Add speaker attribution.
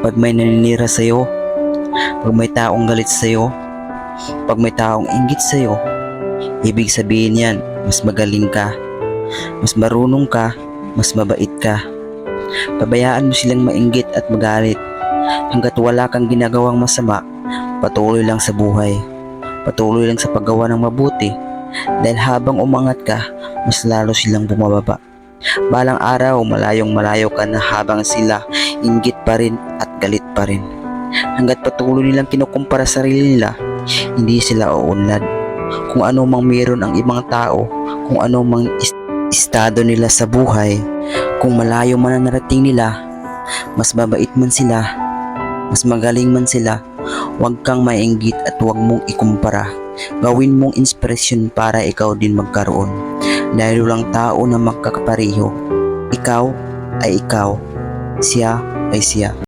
Speaker 1: Pag may naninira sa'yo, pag may taong galit sa'yo, pag may taong inggit sa'yo, ibig sabihin yan, mas magaling ka, mas marunong ka, mas mabait ka. Pabayaan mo silang mainggit at magalit. Hanggat wala kang ginagawang masama, patuloy lang sa buhay. Patuloy lang sa paggawa ng mabuti. Dahil habang umangat ka, mas lalo silang bumababa. Balang araw, malayong malayo ka na habang sila inggit pa rin at galit pa rin. Hanggat patuloy nilang kinukumpara sarili nila, hindi sila uunlad. Kung ano mang meron ang ibang tao, kung ano mang estado nila sa buhay, kung malayo man ang narating nila, mas mabait man sila, mas magaling man sila, huwag kang mainggit at huwag mong ikumpara. Gawin mong inspirasyon para ikaw din magkaroon. Dahil walang tao na magkakapareho. Ikaw ay ikaw, siya ay siya.